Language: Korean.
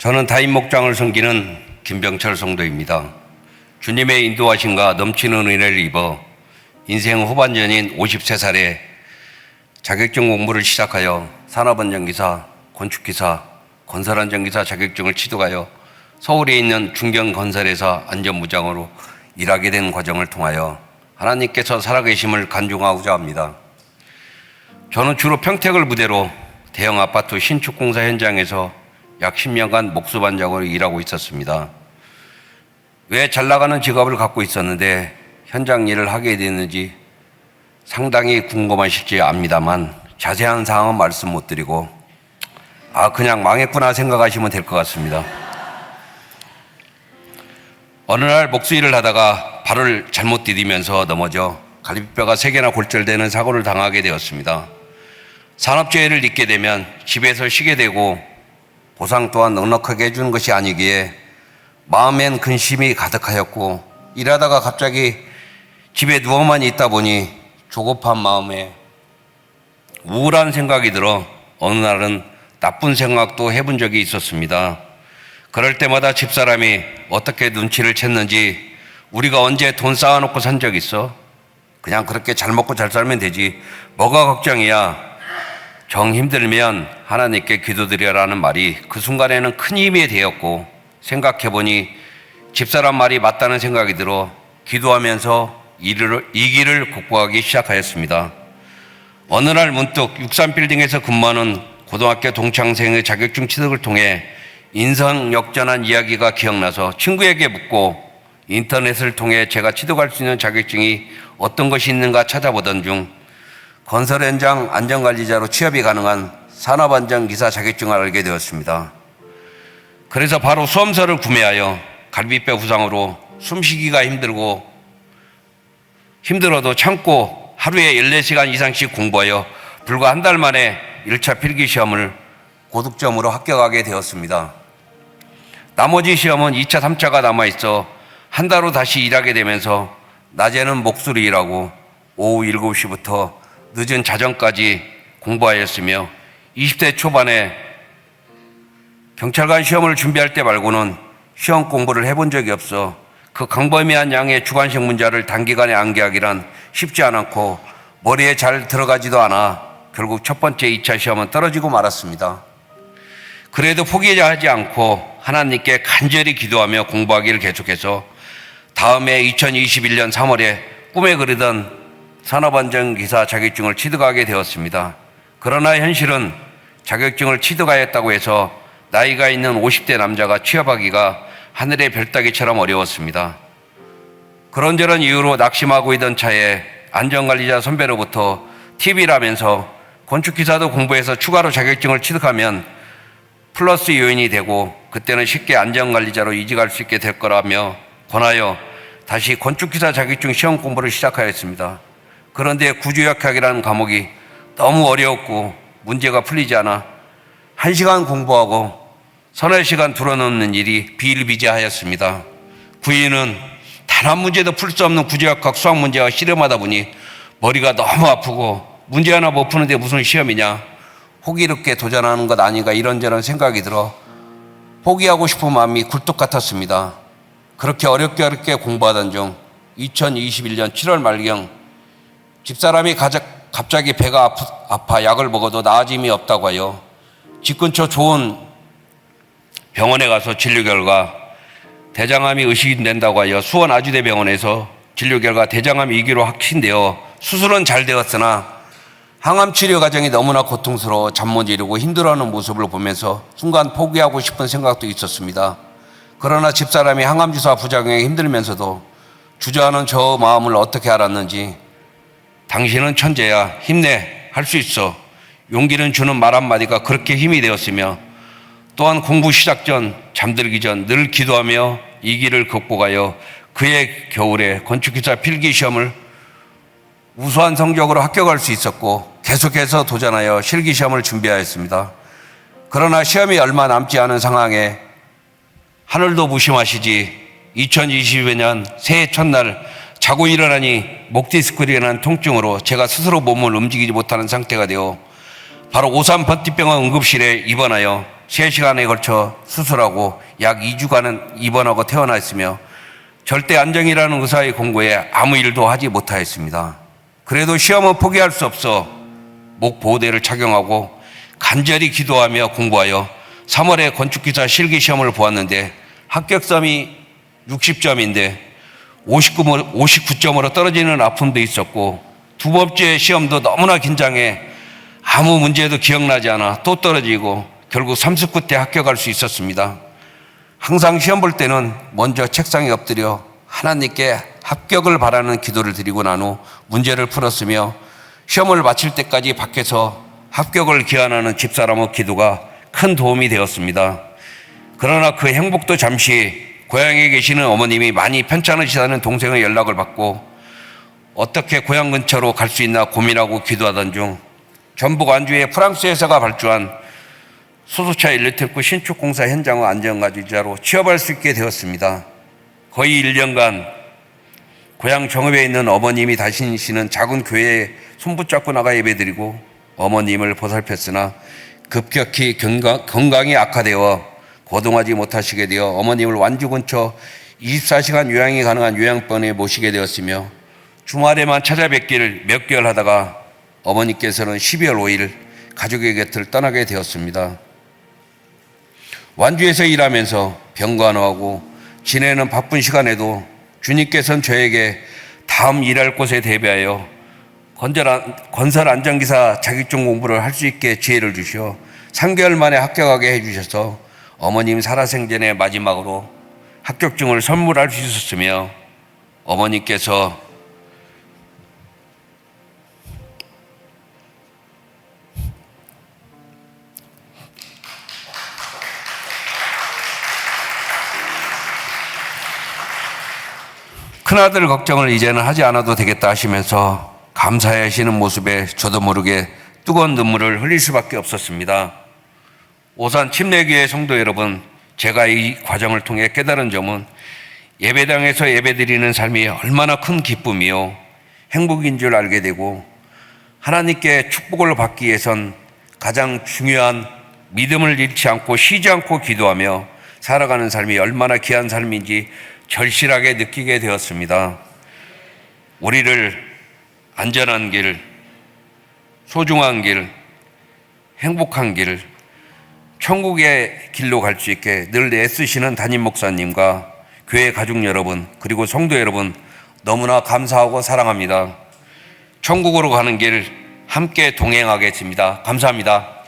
저는 다임 목장을 섬기는 김병철 성도입니다. 주님의 인도하심과 넘치는 은혜를 입어 인생 후반전인 53살에 자격증 공부를 시작하여 산업안전기사, 건축기사, 건설안전기사 자격증을 취득하여 서울에 있는 중견건설회사 안전부장으로 일하게 된 과정을 통하여 하나님께서 살아계심을 간증하고자 합니다. 저는 주로 평택을 부대로 대형 아파트 신축 공사 현장에서 약 10년간 목수반장으로 일하고 있었습니다. 왜 잘 나가는 직업을 갖고 있었는데 현장 일을 하게 됐는지 상당히 궁금하실지 압니다만 자세한 사항은 말씀 못 드리고 그냥 망했구나 생각하시면 될 것 같습니다. 어느 날 목수 일을 하다가 발을 잘못 디디면서 넘어져 갈비뼈가 3개나 골절되는 사고를 당하게 되었습니다. 산업재해를 입게 되면 집에서 쉬게 되고 보상 또한 넉넉하게 해주는 것이 아니기에 마음엔 근심이 가득하였고 일하다가 갑자기 집에 누워만 있다 보니 조급한 마음에 우울한 생각이 들어 어느 날은 나쁜 생각도 해본 적이 있었습니다. 그럴 때마다 집사람이 어떻게 눈치를 챘는지 우리가 언제 돈 쌓아놓고 산 적 있어? 그냥 그렇게 잘 먹고 잘 살면 되지 뭐가 걱정이야. 정 힘들면 하나님께 기도드려라는 말이 그 순간에는 큰 힘이 되었고 생각해보니 집사람 말이 맞다는 생각이 들어 기도하면서 이 길을 극복하기 시작하였습니다. 어느 날 문득 63빌딩에서 근무하는 고등학교 동창생의 자격증 취득을 통해 인성 역전한 이야기가 기억나서 친구에게 묻고 인터넷을 통해 제가 취득할 수 있는 자격증이 어떤 것이 있는가 찾아보던 중 건설 현장 안전관리자로 취업이 가능한 산업안전기사 자격증을 알게 되었습니다. 그래서 바로 수험서를 구매하여 갈비뼈 부상으로 숨쉬기가 힘들어도 참고 하루에 14시간 이상씩 공부하여 불과 한 달 만에 1차 필기시험을 고득점으로 합격하게 되었습니다. 나머지 시험은 2차, 3차가 남아있어 한 달 후 다시 일하게 되면서 낮에는 목수로 일하고 오후 7시부터 늦은 자정까지 공부하였으며 20대 초반에 경찰관 시험을 준비할 때 말고는 시험 공부를 해본 적이 없어 그 광범위한 양의 주관식 문제를 단기간에 암기하기란 쉽지 않았고 머리에 잘 들어가지도 않아 결국 첫 번째 2차 시험은 떨어지고 말았습니다. 그래도 포기하지 않고 하나님께 간절히 기도하며 공부하기를 계속해서 다음해 2021년 3월에 꿈에 그리던 산업안전기사 자격증을 취득하게 되었습니다. 그러나 현실은 자격증을 취득하였다고 해서 나이가 있는 50대 남자가 취업하기가 하늘의 별따기처럼 어려웠습니다. 그런저런 이유로 낙심하고 있던 차에 안전관리자 선배로부터 팁이라면서 건축기사도 공부해서 추가로 자격증을 취득하면 플러스 요인이 되고 그때는 쉽게 안전관리자로 이직할 수 있게 될 거라며 권하여 다시 건축기사 자격증 시험 공부를 시작하였습니다. 그런데 구조역학이라는 과목이 너무 어려웠고 문제가 풀리지 않아 1시간 공부하고 서너 시간 들어놓는 일이 비일비재하였습니다. 구인은 단 한 문제도 풀 수 없는 구조역학 수학 문제와 씨름하다 보니 머리가 너무 아프고 문제 하나 못 푸는데 무슨 시험이냐 호기롭게 도전하는 것 아닌가 이런저런 생각이 들어 포기하고 싶은 마음이 굴뚝 같았습니다. 그렇게 어렵게 공부하던 중 2021년 7월 말경 집사람이 갑자기 배가 아파 약을 먹어도 나아짐이 없다고 하여 집 근처 좋은 병원에 가서 진료 결과 대장암이 의심된다고 하여 수원 아주대병원에서 진료 결과 대장암 2기로 확진되어 수술은 잘 되었으나 항암 치료 과정이 너무나 고통스러워 잠 못 이루고 힘들어하는 모습을 보면서 순간 포기하고 싶은 생각도 있었습니다. 그러나 집사람이 항암 주사 부작용에 힘들면서도 주저하는 저 마음을 어떻게 알았는지 당신은 천재야. 힘내. 할 수 있어. 용기는 주는 말 한마디가 그렇게 힘이 되었으며 또한 공부 시작 전, 잠들기 전 늘 기도하며 이 길을 극복하여 그해 겨울에 건축기사 필기시험을 우수한 성적으로 합격할 수 있었고 계속해서 도전하여 실기시험을 준비하였습니다. 그러나 시험이 얼마 남지 않은 상황에 하늘도 무심하시지 2022년 새해 첫날 자고 일어나니 목 디스크라는 통증으로 제가 스스로 몸을 움직이지 못하는 상태가 되어 바로 오산 번티병원 응급실에 입원하여 3시간에 걸쳐 수술하고 약 2주간은 입원하고 퇴원하 있으며 절대 안정이라는 의사의 공고에 아무 일도 하지 못하였습니다. 그래도 시험은 포기할 수 없어 목 보호대를 착용하고 간절히 기도하며 공부하여 3월에 건축기사 실기시험을 보았는데 합격점이 60점인데 59점으로 떨어지는 아픔도 있었고 두 번째 시험도 너무나 긴장해 아무 문제도 기억나지 않아 또 떨어지고 결국 3수 끝에 합격할 수 있었습니다. 항상 시험 볼 때는 먼저 책상에 엎드려 하나님께 합격을 바라는 기도를 드리고 난 후 문제를 풀었으며 시험을 마칠 때까지 밖에서 합격을 기원하는 집사람의 기도가 큰 도움이 되었습니다. 그러나 그 행복도 잠시 고향에 계시는 어머님이 많이 편찮으시다는 동생의 연락을 받고 어떻게 고향 근처로 갈 수 있나 고민하고 기도하던 중 전북 안주의 프랑스 회사가 발주한 소소차 일리트크 신축공사 현장의 안전가주자로 취업할 수 있게 되었습니다. 거의 1년간 고향 정읍에 있는 어머님이 다니시는 작은 교회에 손붙잡고 나가 예배드리고 어머님을 보살폈으나 급격히 건강이 악화되어 거동하지 못하시게 되어 어머님을 완주 근처 24시간 요양이 가능한 요양병원에 모시게 되었으며 주말에만 찾아뵙기를 몇 개월 하다가 어머니께서는 12월 5일 가족의 곁을 떠나게 되었습니다. 완주에서 일하면서 병간호하고 지내는 바쁜 시간에도 주님께서는 저에게 다음 일할 곳에 대비하여 건설 안전기사 자격증 공부를 할 수 있게 지혜를 주시어 3개월 만에 합격하게 해주셔서 어머님 살아생전의 마지막으로 합격증을 선물할 수 있었으며 어머니께서 큰아들 걱정을 이제는 하지 않아도 되겠다 하시면서 감사해 하시는 모습에 저도 모르게 뜨거운 눈물을 흘릴 수밖에 없었습니다. 오산 침례교회 성도 여러분, 제가 이 과정을 통해 깨달은 점은 예배당에서 예배드리는 삶이 얼마나 큰 기쁨이요 행복인 줄 알게 되고 하나님께 축복을 받기 위해선 가장 중요한 믿음을 잃지 않고 쉬지 않고 기도하며 살아가는 삶이 얼마나 귀한 삶인지 절실하게 느끼게 되었습니다. 우리를 안전한 길, 소중한 길, 행복한 길, 천국의 길로 갈 수 있게 늘 애쓰시는 담임 목사님과 교회 가족 여러분 그리고 성도 여러분 너무나 감사하고 사랑합니다. 천국으로 가는 길 함께 동행하겠습니다. 감사합니다.